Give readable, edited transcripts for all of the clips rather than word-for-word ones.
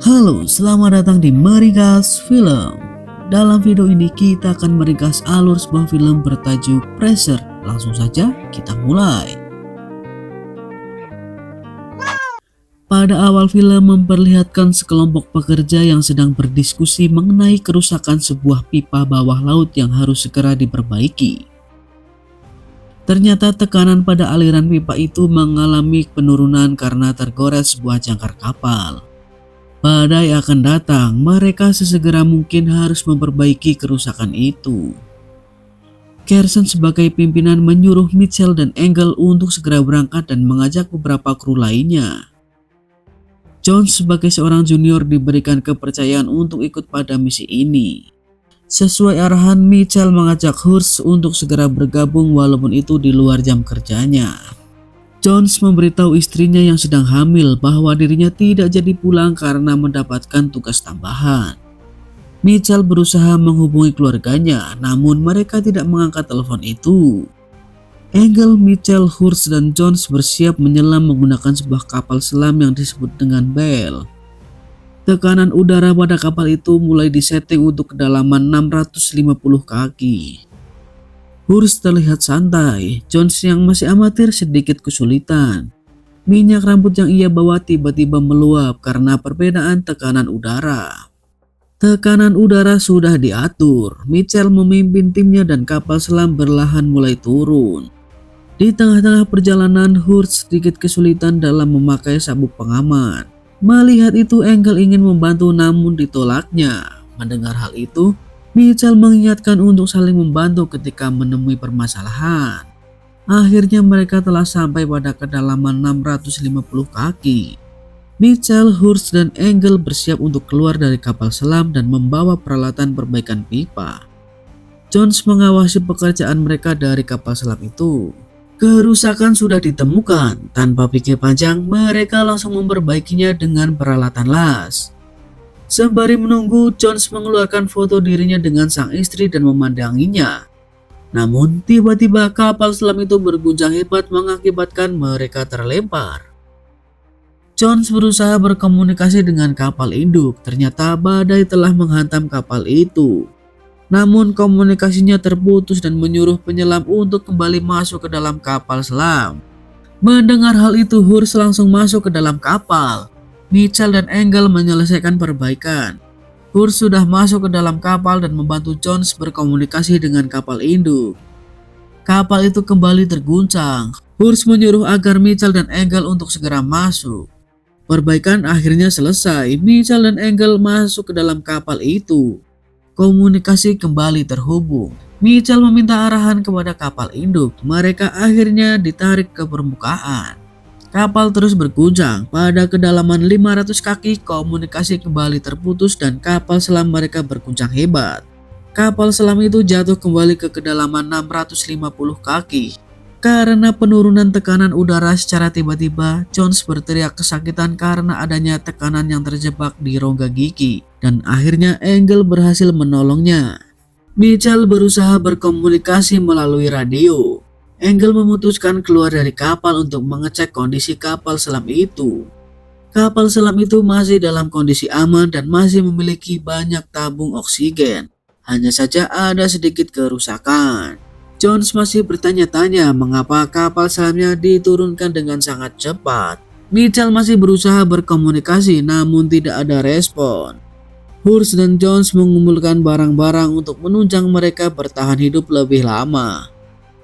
Halo, selamat datang di Meringkas Film. Dalam video ini kita akan meringkas alur sebuah film bertajuk Pressure. Langsung saja kita mulai. Pada awal film memperlihatkan sekelompok pekerja yang sedang berdiskusi mengenai kerusakan sebuah pipa bawah laut yang harus segera diperbaiki. Ternyata tekanan pada aliran pipa itu mengalami penurunan karena tergores sebuah jangkar kapal. Badai akan datang, mereka sesegera mungkin harus memperbaiki kerusakan itu. Kersen sebagai pimpinan menyuruh Mitchell dan Engel untuk segera berangkat dan mengajak beberapa kru lainnya. Jones sebagai seorang junior diberikan kepercayaan untuk ikut pada misi ini. Sesuai arahan, Mitchell mengajak Hurst untuk segera bergabung walaupun itu di luar jam kerjanya. Jones memberitahu istrinya yang sedang hamil bahwa dirinya tidak jadi pulang karena mendapatkan tugas tambahan. Mitchell berusaha menghubungi keluarganya, namun mereka tidak mengangkat telepon itu. Engel, Mitchell, Hurst, dan Jones bersiap menyelam menggunakan sebuah kapal selam yang disebut dengan Bell. Tekanan udara pada kapal itu mulai disetting untuk kedalaman 650 kaki. Hurst terlihat santai, Jones yang masih amatir sedikit kesulitan. Minyak rambut yang ia bawa tiba-tiba meluap karena perbedaan tekanan udara. Tekanan udara sudah diatur, Mitchell memimpin timnya dan kapal selam berlahan mulai turun. Di tengah-tengah perjalanan, Hurst sedikit kesulitan dalam memakai sabuk pengaman. Melihat itu, Engel ingin membantu namun ditolaknya. Mendengar hal itu, Mitchell mengingatkan untuk saling membantu ketika menemui permasalahan. Akhirnya mereka telah sampai pada kedalaman 650 kaki. Mitchell, Hurst, dan Engel bersiap untuk keluar dari kapal selam dan membawa peralatan perbaikan pipa. Jones mengawasi pekerjaan mereka dari kapal selam itu. Kerusakan sudah ditemukan. Tanpa pikir panjang, mereka langsung memperbaikinya dengan peralatan las. Sembari menunggu, Jones mengeluarkan foto dirinya dengan sang istri dan memandanginya. Namun, tiba-tiba kapal selam itu berguncang hebat mengakibatkan mereka terlempar. Jones berusaha berkomunikasi dengan kapal induk. Ternyata badai telah menghantam kapal itu. Namun komunikasinya terputus dan menyuruh penyelam untuk kembali masuk ke dalam kapal selam. Mendengar hal itu, Hurst langsung masuk ke dalam kapal. Mitchell dan Engel menyelesaikan perbaikan. Hurst sudah masuk ke dalam kapal dan membantu Jones berkomunikasi dengan kapal induk. Kapal itu kembali terguncang. Hurst menyuruh agar Mitchell dan Engel untuk segera masuk. Perbaikan akhirnya selesai. Mitchell dan Engel masuk ke dalam kapal itu. Komunikasi kembali terhubung. Mitchell meminta arahan kepada kapal induk. Mereka akhirnya ditarik ke permukaan. Kapal terus berguncang. Pada kedalaman 500 kaki, komunikasi kembali terputus dan kapal selam mereka berguncang hebat. Kapal selam itu jatuh kembali ke kedalaman 650 kaki. Karena penurunan tekanan udara secara tiba-tiba, Jones berteriak kesakitan karena adanya tekanan yang terjebak di rongga gigi. Dan akhirnya Engel berhasil menolongnya. Mitchell berusaha berkomunikasi melalui radio. Engel memutuskan keluar dari kapal untuk mengecek kondisi kapal selam itu. Kapal selam itu masih dalam kondisi aman dan masih memiliki banyak tabung oksigen. Hanya saja ada sedikit kerusakan. Jones masih bertanya-tanya mengapa kapal selamnya diturunkan dengan sangat cepat. Mitchell masih berusaha berkomunikasi namun tidak ada respon. Hurst dan Jones mengumpulkan barang-barang untuk menunjang mereka bertahan hidup lebih lama.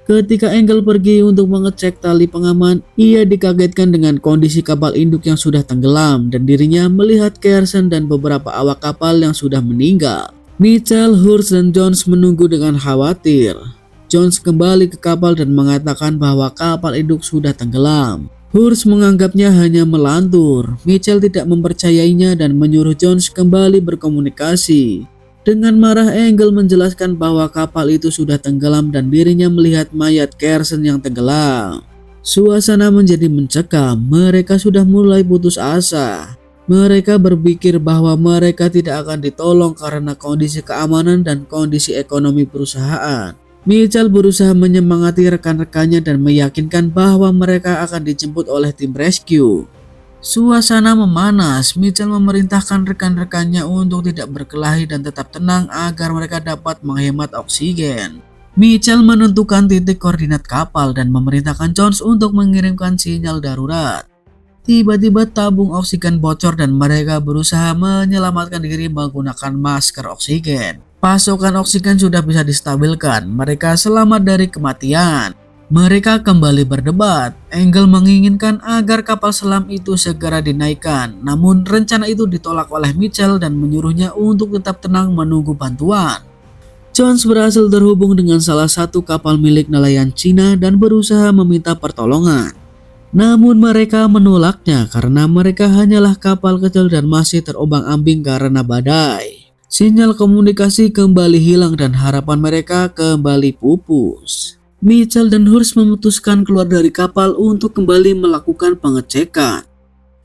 Ketika Engel pergi untuk mengecek tali pengaman, ia dikagetkan dengan kondisi kapal induk yang sudah tenggelam dan dirinya melihat Kersen dan beberapa awak kapal yang sudah meninggal. Mitchell, Hurst, dan Jones menunggu dengan khawatir. Jones kembali ke kapal dan mengatakan bahwa kapal induk sudah tenggelam. Hurst menganggapnya hanya melantur. Mitchell tidak mempercayainya dan menyuruh Jones kembali berkomunikasi. Dengan marah, Engel menjelaskan bahwa kapal itu sudah tenggelam dan dirinya melihat mayat Kersen yang tenggelam. Suasana menjadi mencekam. Mereka sudah mulai putus asa. Mereka berpikir bahwa mereka tidak akan ditolong karena kondisi keamanan dan kondisi ekonomi perusahaan. Mitchell berusaha menyemangati rekan-rekannya dan meyakinkan bahwa mereka akan dijemput oleh tim rescue. Suasana memanas. Mitchell memerintahkan rekan-rekannya untuk tidak berkelahi dan tetap tenang agar mereka dapat menghemat oksigen. Mitchell menentukan titik koordinat kapal dan memerintahkan Jones untuk mengirimkan sinyal darurat. Tiba-tiba tabung oksigen bocor dan mereka berusaha menyelamatkan diri menggunakan masker oksigen. Pasokan oksigen sudah bisa distabilkan, mereka selamat dari kematian. Mereka kembali berdebat. Engel menginginkan agar kapal selam itu segera dinaikkan, namun rencana itu ditolak oleh Mitchell dan menyuruhnya untuk tetap tenang menunggu bantuan. Jones berhasil terhubung dengan salah satu kapal milik nelayan Cina dan berusaha meminta pertolongan. Namun mereka menolaknya karena mereka hanyalah kapal kecil dan masih terombang-ambing karena badai. Sinyal komunikasi kembali hilang dan harapan mereka kembali pupus. Mitchell dan Hurst memutuskan keluar dari kapal untuk kembali melakukan pengecekan.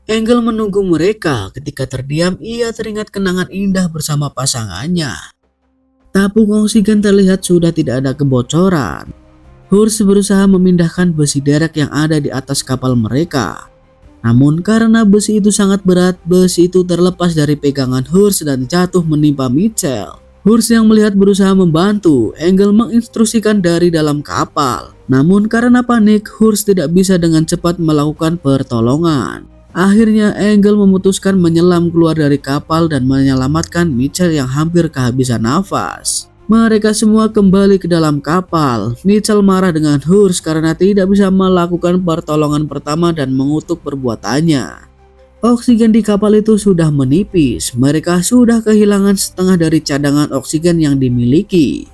Engel menunggu mereka. Ketika terdiam, ia teringat kenangan indah bersama pasangannya. Tabung oksigen terlihat sudah tidak ada kebocoran. Hurst berusaha memindahkan besi derek yang ada di atas kapal mereka. Namun karena besi itu sangat berat, besi itu terlepas dari pegangan Hurst dan jatuh menimpa Mitchell. Hurst yang melihat berusaha membantu. Engel menginstruksikan dari dalam kapal. Namun karena panik, Hurst tidak bisa dengan cepat melakukan pertolongan. Akhirnya Engel memutuskan menyelam keluar dari kapal dan menyelamatkan Mitchell yang hampir kehabisan nafas. Mereka semua kembali ke dalam kapal. Mitchell marah dengan Hurst karena tidak bisa melakukan pertolongan pertama dan mengutuk perbuatannya. Oksigen di kapal itu sudah menipis. Mereka sudah kehilangan setengah dari cadangan oksigen yang dimiliki.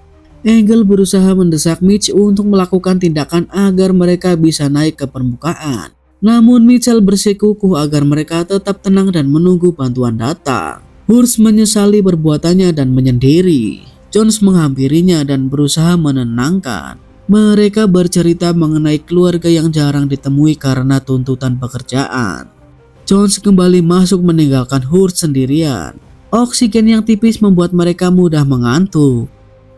Engel berusaha mendesak Mitch untuk melakukan tindakan agar mereka bisa naik ke permukaan. Namun Mitchell bersikukuh agar mereka tetap tenang dan menunggu bantuan datang. Hurst menyesali perbuatannya dan menyendiri. Jones menghampirinya dan berusaha menenangkan. Mereka bercerita mengenai keluarga yang jarang ditemui karena tuntutan pekerjaan. Jones kembali masuk meninggalkan Hurst sendirian. Oksigen yang tipis membuat mereka mudah mengantuk.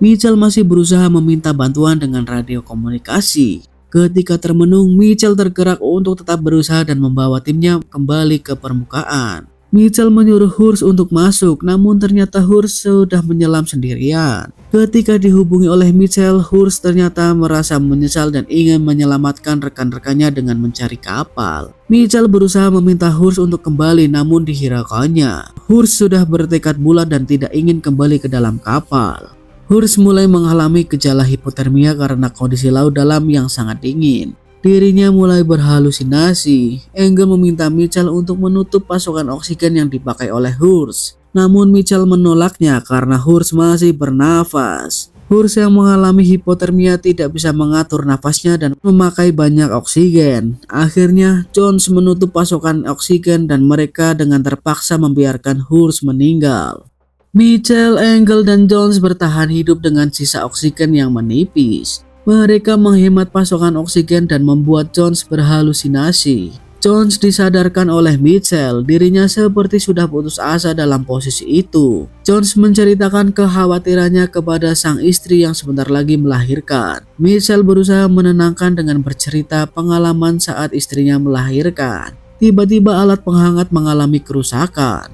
Mitchell masih berusaha meminta bantuan dengan radio komunikasi. Ketika termenung, Mitchell tergerak untuk tetap berusaha dan membawa timnya kembali ke permukaan. Mitchell menyuruh Hurst untuk masuk, namun ternyata Hurst sudah menyelam sendirian. Ketika dihubungi oleh Mitchell, Hurst ternyata merasa menyesal dan ingin menyelamatkan rekan-rekannya dengan mencari kapal. Mitchell berusaha meminta Hurst untuk kembali, namun dihiraukannya. Hurst sudah bertekad bulat dan tidak ingin kembali ke dalam kapal. Hurst mulai mengalami gejala hipotermia karena kondisi laut dalam yang sangat dingin. Dirinya mulai berhalusinasi. Engel meminta Mitchell untuk menutup pasokan oksigen yang dipakai oleh Hurst. Namun Mitchell menolaknya karena Hurst masih bernafas. Hurst yang mengalami hipotermia tidak bisa mengatur nafasnya dan memakai banyak oksigen. Akhirnya Jones menutup pasokan oksigen dan mereka dengan terpaksa membiarkan Hurst meninggal. Mitchell, Engel, dan Jones bertahan hidup dengan sisa oksigen yang menipis. Mereka menghemat pasokan oksigen dan membuat Jones berhalusinasi. Jones disadarkan oleh Mitchell, dirinya seperti sudah putus asa dalam posisi itu. Jones menceritakan kekhawatirannya kepada sang istri yang sebentar lagi melahirkan. Mitchell berusaha menenangkan dengan bercerita pengalaman saat istrinya melahirkan. Tiba-tiba alat penghangat mengalami kerusakan.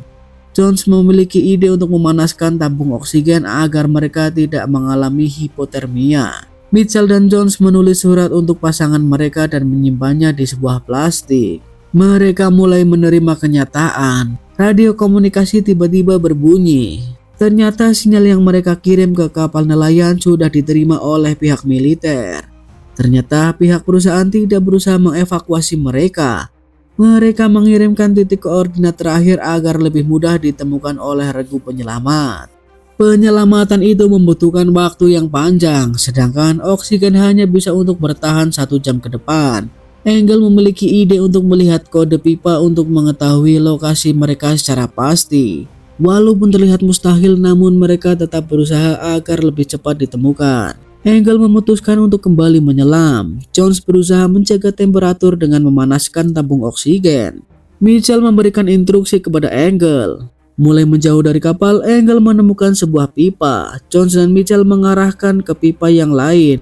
Jones memiliki ide untuk memanaskan tabung oksigen agar mereka tidak mengalami hipotermia. Mitchell dan Jones menulis surat untuk pasangan mereka dan menyimpannya di sebuah plastik. Mereka mulai menerima kenyataan. Radio komunikasi tiba-tiba berbunyi. Ternyata sinyal yang mereka kirim ke kapal nelayan sudah diterima oleh pihak militer. Ternyata pihak perusahaan tidak berusaha mengevakuasi mereka. Mereka mengirimkan titik koordinat terakhir agar lebih mudah ditemukan oleh regu penyelamat. Penyelamatan itu membutuhkan waktu yang panjang, sedangkan oksigen hanya bisa untuk bertahan 1 jam ke depan. Engel memiliki ide untuk melihat kode pipa untuk mengetahui lokasi mereka secara pasti. Walaupun terlihat mustahil, namun mereka tetap berusaha agar lebih cepat ditemukan. Engel memutuskan untuk kembali menyelam. Jones berusaha menjaga temperatur dengan memanaskan tabung oksigen. Mitchell memberikan instruksi kepada Engel. Mulai menjauh dari kapal, Engel menemukan sebuah pipa. Jones dan Mitchell mengarahkan ke pipa yang lain.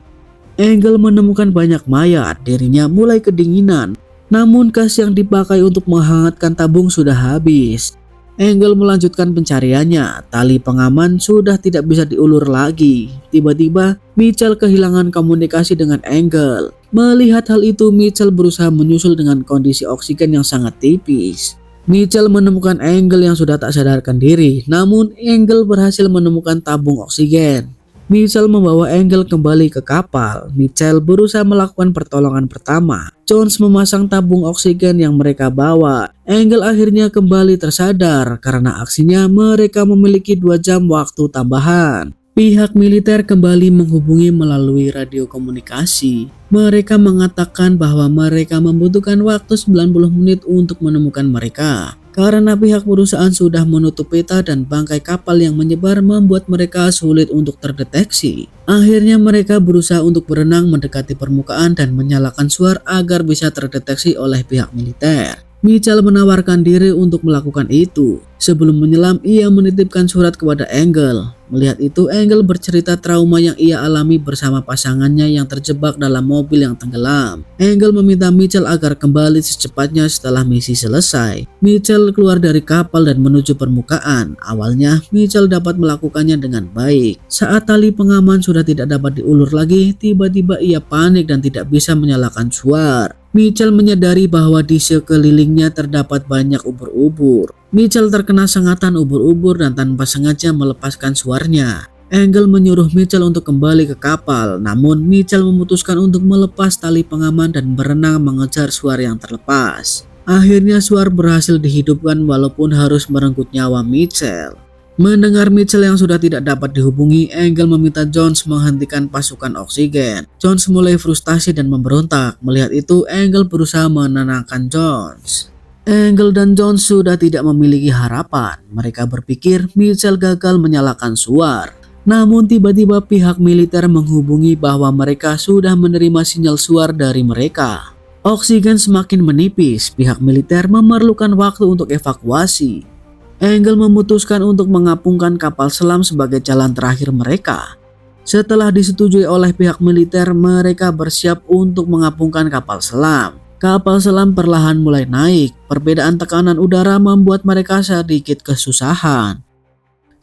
Engel menemukan banyak mayat, dirinya mulai kedinginan. Namun gas yang dipakai untuk menghangatkan tabung sudah habis. Engel melanjutkan pencariannya. Tali pengaman sudah tidak bisa diulur lagi. Tiba-tiba Mitchell kehilangan komunikasi dengan Engel. Melihat hal itu, Mitchell berusaha menyusul dengan kondisi oksigen yang sangat tipis. Mitchell menemukan Engel yang sudah tak sadarkan diri. Namun Engel berhasil menemukan tabung oksigen. Mitchell membawa Engel kembali ke kapal. Mitchell berusaha melakukan pertolongan pertama. Jones memasang tabung oksigen yang mereka bawa. Engel akhirnya kembali tersadar. Karena aksinya mereka memiliki 2 jam waktu tambahan. Pihak militer kembali menghubungi melalui radio komunikasi. Mereka mengatakan bahwa mereka membutuhkan waktu 90 menit untuk menemukan mereka. Karena pihak perusahaan sudah menutup peta dan bangkai kapal yang menyebar membuat mereka sulit untuk terdeteksi. Akhirnya mereka berusaha untuk berenang mendekati permukaan dan menyalakan suar agar bisa terdeteksi oleh pihak militer. Mitchell menawarkan diri untuk melakukan itu. Sebelum menyelam, ia menitipkan surat kepada Engel. Melihat itu, Engel bercerita trauma yang ia alami bersama pasangannya yang terjebak dalam mobil yang tenggelam. Engel meminta Mitchell agar kembali secepatnya setelah misi selesai. Mitchell keluar dari kapal dan menuju permukaan. Awalnya, Mitchell dapat melakukannya dengan baik. Saat tali pengaman sudah tidak dapat diulur lagi, tiba-tiba ia panik dan tidak bisa menyalakan suar. Mitchell menyadari bahwa di sekelilingnya terdapat banyak ubur-ubur. Mitchell terkena sengatan ubur-ubur dan tanpa sengaja melepaskan suarnya. Engel menyuruh Mitchell untuk kembali ke kapal, namun Mitchell memutuskan untuk melepas tali pengaman dan berenang mengejar suar yang terlepas. Akhirnya suar berhasil dihidupkan walaupun harus merenggut nyawa Mitchell. Mendengar Mitchell yang sudah tidak dapat dihubungi, Engel meminta Jones menghentikan pasukan oksigen. Jones mulai frustasi dan memberontak. Melihat itu, Engel berusaha menenangkan Jones. Engel dan Jones sudah tidak memiliki harapan. Mereka berpikir Mitchell gagal menyalakan suar. Namun tiba-tiba pihak militer menghubungi bahwa mereka sudah menerima sinyal suar dari mereka. Oksigen semakin menipis. Pihak militer memerlukan waktu untuk evakuasi. Engel memutuskan untuk mengapungkan kapal selam sebagai jalan terakhir mereka. Setelah disetujui oleh pihak militer, mereka bersiap untuk mengapungkan kapal selam. Kapal selam perlahan mulai naik. Perbedaan tekanan udara membuat mereka sedikit kesusahan.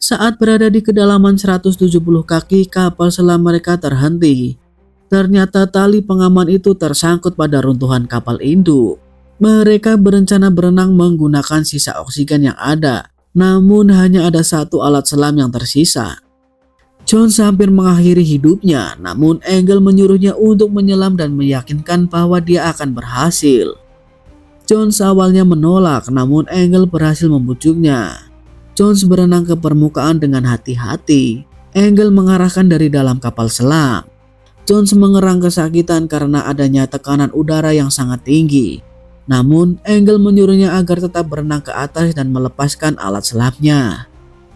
Saat berada di kedalaman 170 kaki, kapal selam mereka terhenti. Ternyata tali pengaman itu tersangkut pada runtuhan kapal induk. Mereka berencana berenang menggunakan sisa oksigen yang ada, namun hanya ada 1 alat selam yang tersisa. Jones hampir mengakhiri hidupnya, namun Engel menyuruhnya untuk menyelam dan meyakinkan bahwa dia akan berhasil. Jones awalnya menolak, namun Engel berhasil membujuknya. Jones berenang ke permukaan dengan hati-hati. Engel mengarahkan dari dalam kapal selam. Jones mengerang kesakitan karena adanya tekanan udara yang sangat tinggi. Namun, Engel menyuruhnya agar tetap berenang ke atas dan melepaskan alat selamnya.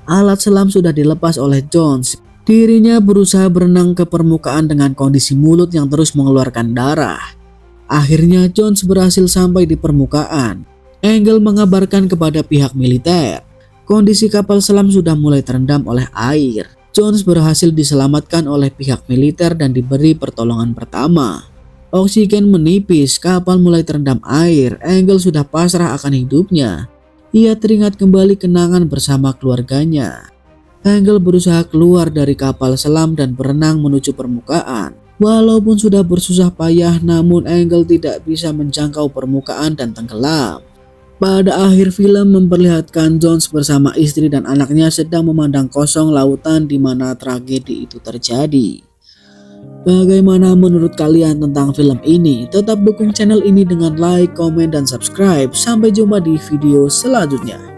Alat selam sudah dilepas oleh Jones. Dirinya berusaha berenang ke permukaan dengan kondisi mulut yang terus mengeluarkan darah. Akhirnya Jones berhasil sampai di permukaan. Engel mengabarkan kepada pihak militer. Kondisi kapal selam sudah mulai terendam oleh air. Jones berhasil diselamatkan oleh pihak militer dan diberi pertolongan pertama. Oksigen menipis, kapal mulai terendam air. Engel sudah pasrah akan hidupnya. Ia teringat kembali kenangan bersama keluarganya. Engel berusaha keluar dari kapal selam dan berenang menuju permukaan. Walaupun sudah bersusah payah, namun Engel tidak bisa menjangkau permukaan dan tenggelam. Pada akhir film memperlihatkan Jones bersama istri dan anaknya sedang memandang kosong lautan di mana tragedi itu terjadi. Bagaimana menurut kalian tentang film ini? Tetap dukung channel ini dengan like, komen, dan subscribe. Sampai jumpa di video selanjutnya.